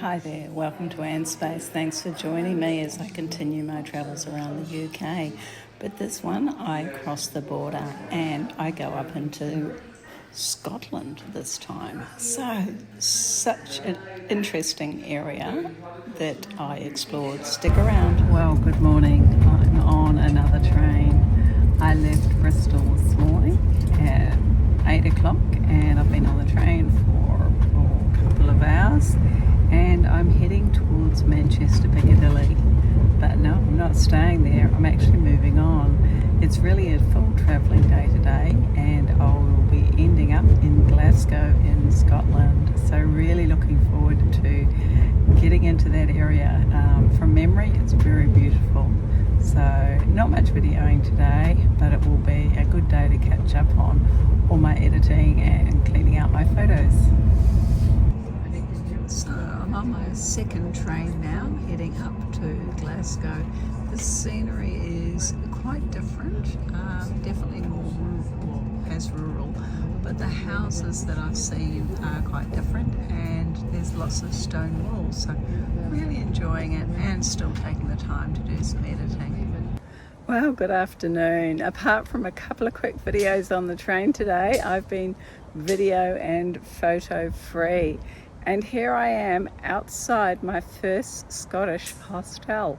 Hi there, welcome to Anne's Space. Thanks for joining me as I continue my travels around the UK. But this one, I cross the border and I go up into Scotland this time. So, such an interesting area that I explored. Stick around. Well, good morning. I'm on another train. I left Bristol this morning at 8 o'clock and I've been on the train for a couple of hours. And I'm heading towards Manchester, Piccadilly. But no, I'm not staying there. I'm actually moving on. It's really a full travelling day today, and I will be ending up in Glasgow in Scotland. So really looking forward to getting into that area. From memory, it's very beautiful. So not much videoing today, but it will be a good day to catch up on all my editing and cleaning out my photos. So I'm on my second train now, heading up to Glasgow. The scenery is quite different, definitely more rural, but the houses that I've seen are quite different, and there's lots of stone walls, so really enjoying it and still taking the time to do some editing. Well, good afternoon. Apart from a couple of quick videos on the train today, I've been video and photo free. And here I am outside my first Scottish hostel.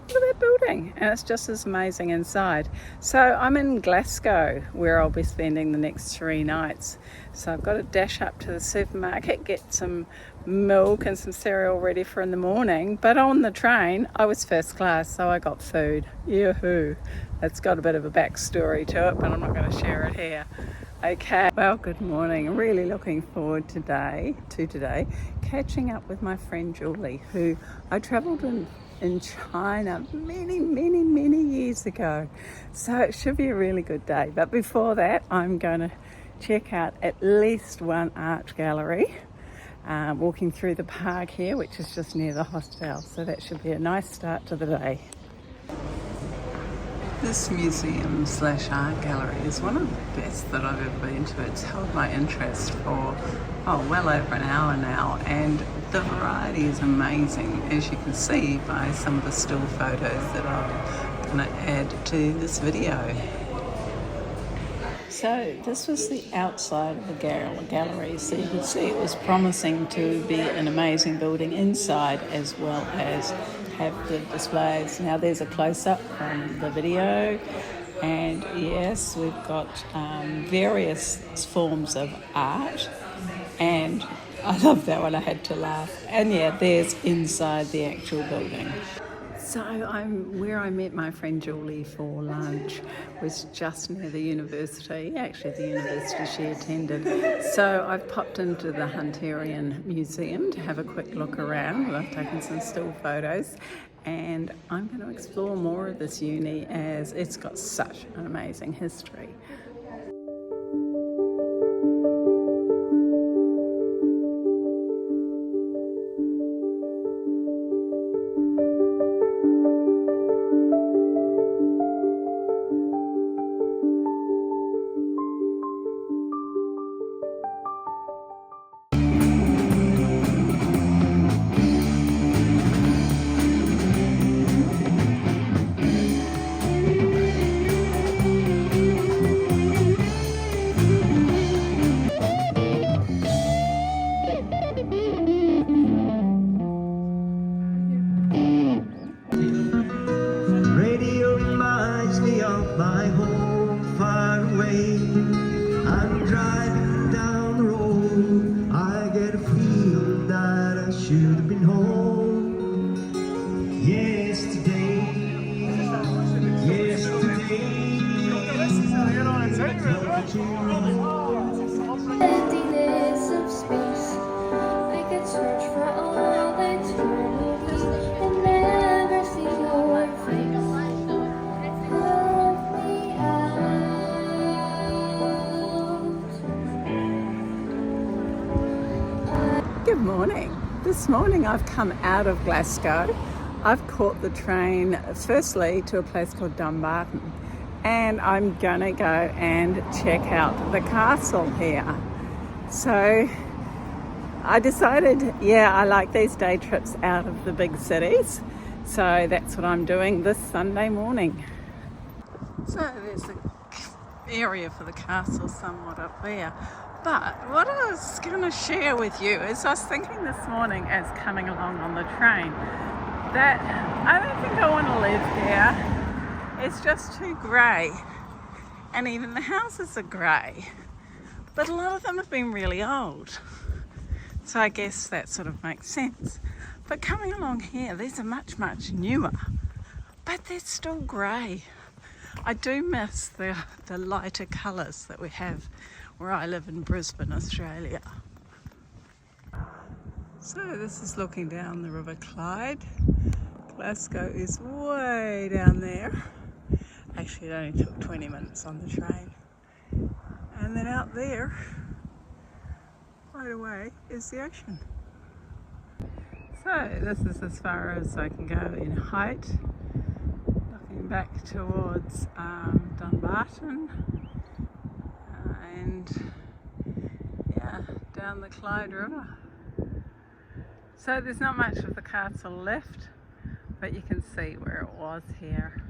Look at that building, and it's just as amazing inside. So I'm in Glasgow, where I'll be spending the next 3 nights. So I've got to dash up to the supermarket, get some milk and some cereal ready for in the morning. But on the train, I was first class, so I got food. Yoo-hoo. It's got a bit of a backstory to it, but I'm not going to share it here. Okay, well, good morning. I'm really looking forward to today catching up with my friend Julie, who I travelled in China many years ago. So it should be a really good day. But before that, I'm going to check out at least one art gallery, walking through the park here, which is just near the hostel. So that should be a nice start to the day. This museum / art gallery is one of the best that I've ever been to. It's held my interest for well over an hour now, and the variety is amazing, as you can see by some of the still photos that I'm going to add to this video. So this was the outside of the gallery, so you can see it was promising to be an amazing building inside as well as have the displays. Now there's a close-up from the video, and yes, we've got various forms of art, and I love that one, I had to laugh. And yeah, there's inside the actual building. So where I met my friend Julie for lunch was just near the university, actually the university she attended. So I've popped into the Hunterian Museum to have a quick look around, and I've taken some still photos, and I'm going to explore more of this uni as it's got such an amazing history. My home far away. I'm driving down the road. I get a feel that I should have been home yesterday. Emptiness of space. I could search for all that's removed and never see your face. Good morning. This morning I've come out of Glasgow. I've caught the train firstly to a place called Dumbarton, and I'm gonna go and check out the castle here. So I decided, yeah, I like these day trips out of the big cities. So that's what I'm doing this Sunday morning. So there's the area for the castle somewhat up there. But what I was going to share with you is I was thinking this morning as coming along on the train that I don't think I want to live here. It's just too grey. And even the houses are grey. But a lot of them have been really old. So I guess that sort of makes sense. But coming along here, these are much, much newer. But they're still grey. I do miss the lighter colours that we have where I live in Brisbane, Australia. So this is looking down the River Clyde. Glasgow is way down there. Actually, it only took 20 minutes on the train. And then out there, right away, is the ocean. So this is as far as I can go in height. Looking back towards Dumbarton and yeah, down the Clyde River. So there's not much of the castle left, but you can see where it was here.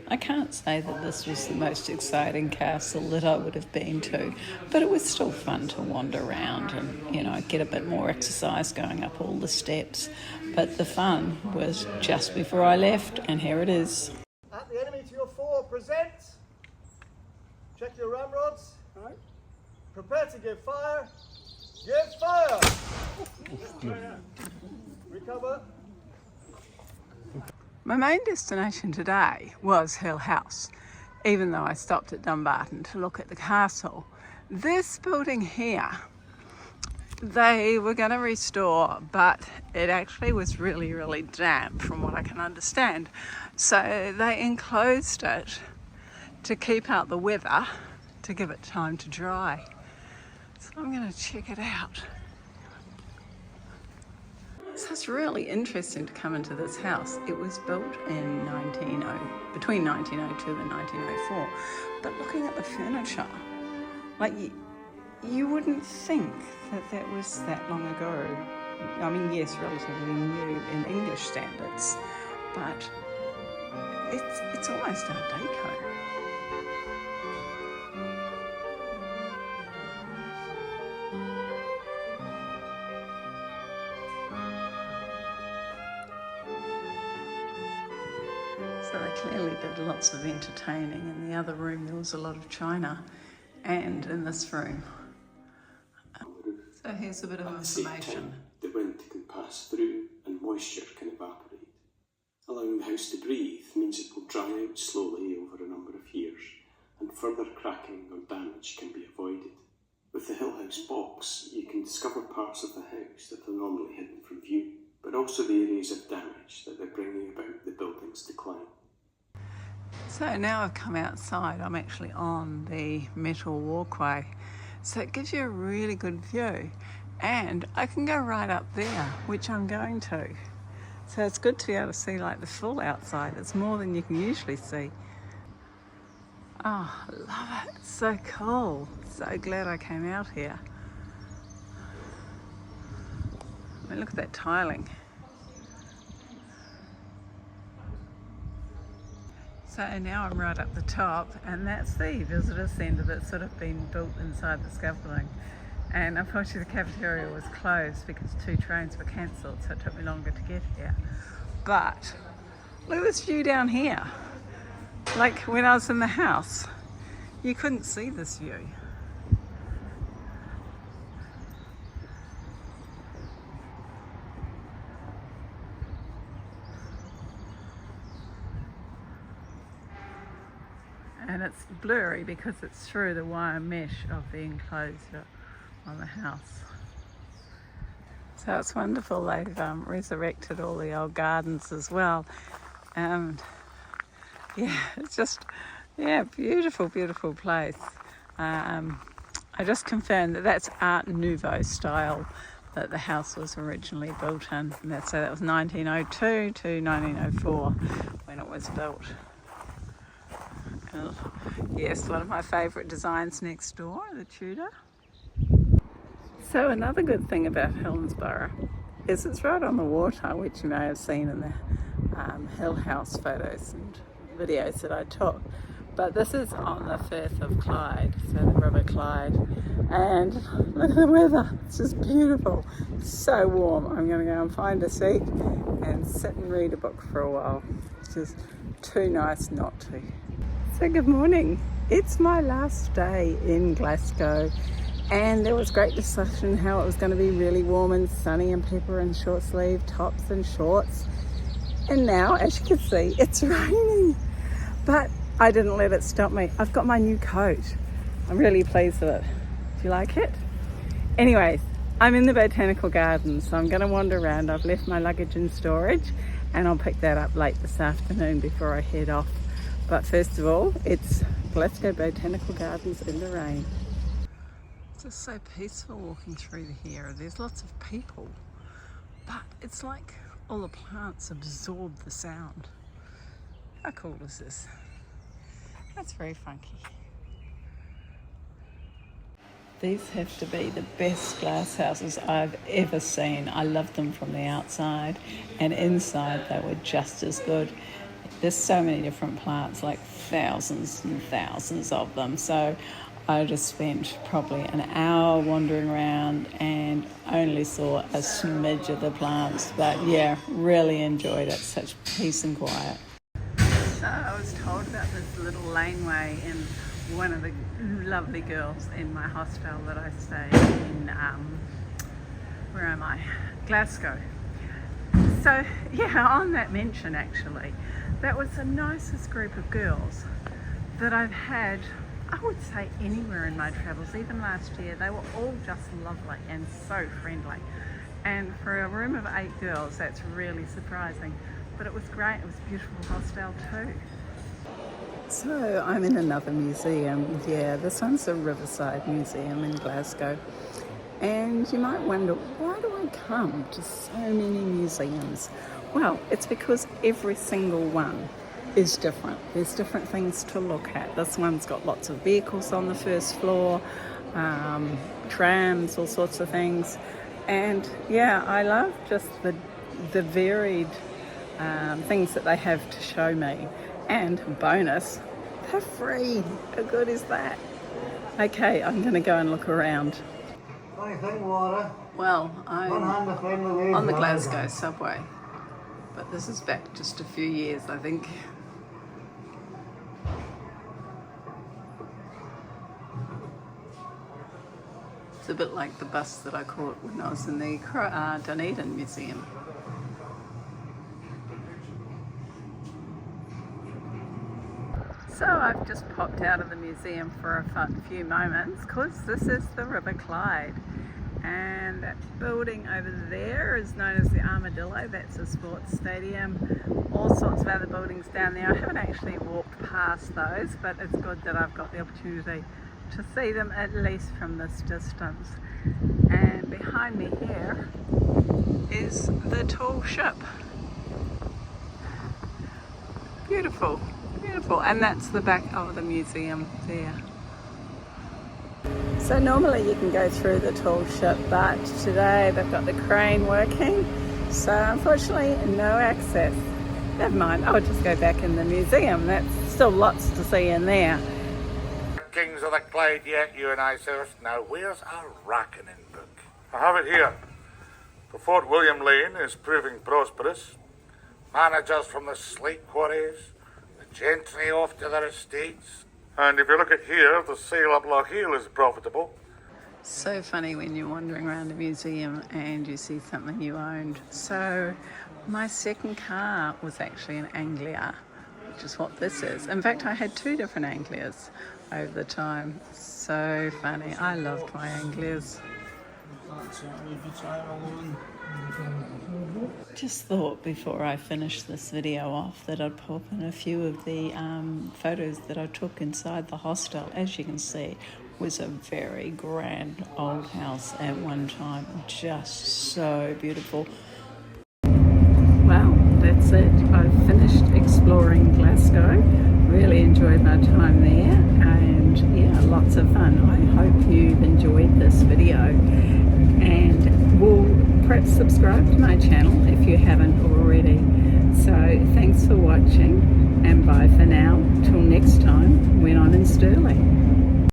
I can't say that this was the most exciting castle that I would have been to, but it was still fun to wander around and, you know, get a bit more exercise going up all the steps. But the fun was just before I left, and here it is. At the enemy to your fore, present. Check your ramrods. Right. Prepare to give fire. Give fire! Recover. My main destination today was Hill House, even though I stopped at Dumbarton to look at the castle. This building here, they were going to restore, but it actually was really, really damp from what I can understand. So they enclosed it to keep out the weather, to give it time to dry. So I'm going to check it out. So it's really interesting to come into this house. It was built in between 1902 and 1904. But looking at the furniture, like you wouldn't think that that was that long ago. I mean, yes, relatively new in English standards, but it's almost Art Deco. So they clearly did lots of entertaining. In the other room there was a lot of china, and in this room. So here's a bit of information. The wind can pass through and moisture can evaporate. Allowing the house to breathe means it will dry out slowly over a number of years, and further cracking or damage can be avoided. With the Hill House box, you can discover parts of the house that are normally hidden from view, but also the areas of damage that are bringing about the building's decline. So now I've come outside, I'm actually on the metal walkway. So it gives you a really good view. And I can go right up there, which I'm going to. So it's good to be able to see like the full outside. It's more than you can usually see. Oh, I love it. It's so cool. So glad I came out here. I mean, look at that tiling. So now I'm right up the top, and that's the visitor centre that's sort of been built inside the scaffolding. And unfortunately the cafeteria was closed because 2 trains were cancelled, so it took me longer to get here. But look at this view down here. Like when I was in the house, you couldn't see this view. And it's blurry because it's through the wire mesh of the enclosure on the house. So it's wonderful. They've resurrected all the old gardens as well. And yeah, it's just, yeah, beautiful, beautiful place. I just confirmed that that's Art Nouveau style that the house was originally built in. And so that was 1902 to 1904 when it was built. Yes, one of my favourite designs next door, the Tudor. So another good thing about Helensburgh is it's right on the water, which you may have seen in the Hill House photos and videos that I took. But this is on the Firth of Clyde, so the River Clyde. And look at the weather, it's just beautiful. It's so warm. I'm going to go and find a seat and sit and read a book for a while. It's just too nice not to. So good morning. It's my last day in Glasgow. And there was great discussion how it was going to be really warm and sunny and people in short sleeve tops and shorts. And now, as you can see, it's raining. But I didn't let it stop me. I've got my new coat. I'm really pleased with it. Do you like it? Anyways, I'm in the botanical gardens, so I'm going to wander around. I've left my luggage in storage and I'll pick that up late this afternoon before I head off. But first of all, it's Glasgow Botanical Gardens in the rain. It's just so peaceful walking through here. There's lots of people, but it's like all the plants absorb the sound. How cool is this? That's very funky. These have to be the best glass houses I've ever seen. I love them from the outside, and inside they were just as good. There's so many different plants, like thousands and thousands of them. So I just spent probably an hour wandering around and only saw a smidge of the plants. But yeah, really enjoyed it. Such peace and quiet. So I was told about this little laneway, and one of the lovely girls in my hostel that I stay in, where am I? Glasgow. So yeah, on that mention actually, that was the nicest group of girls that I've had, I would say, anywhere in my travels. Even last year, they were all just lovely and so friendly. And for a room of 8 girls, that's really surprising. But it was great. It was a beautiful hostel too. So I'm in another museum. Yeah, this one's the Riverside Museum in Glasgow. And you might wonder, why do I come to so many museums? Well, it's because every single one is different. There's different things to look at. This one's got lots of vehicles on the first floor, trams, all sorts of things. And yeah, I love just the varied things that they have to show me. And bonus, they're free. How good is that? Okay, I'm going to go and look around. Well, I'm on the Glasgow subway, but this is back just a few years, I think. It's a bit like the bus that I caught when I was in the Dunedin Museum. So I've just popped out of the museum for a few moments because this is the River Clyde, and that building over there is known as the Armadillo. That's a sports stadium. All sorts of other buildings down there. I haven't actually walked past those, but it's good that I've got the opportunity to see them at least from this distance. And behind me here is the tall ship. Beautiful. Beautiful, and that's the back of the museum there. So normally you can go through the tall ship, but today they've got the crane working, so unfortunately no access. Never mind, I'll just go back in the museum. That's still lots to see in there. Kings of the Clyde yet, you and I, sirs. Now where's our reckoning book? I have it here. The Fort William Lane is proving prosperous. Managers from the slate quarries, gentry off to their estates. And if you look at here, the sale up Lochiel is profitable. So funny when you're wandering around a museum and you see something you owned. So my second car was actually an Anglia, which is what this is. In fact, I had 2 different Anglias over the time. So funny. I loved my Anglias. Just thought before I finish this video off that I'd pop in a few of the photos that I took inside the hostel. As you can see, was a very grand old house at one time. Just so beautiful. Well, that's it. I've finished exploring Glasgow. Really enjoyed my time there, and yeah, lots of fun. I hope you've enjoyed this video, and will perhaps subscribe to my channel if you haven't already. So thanks for watching, and bye for now. Till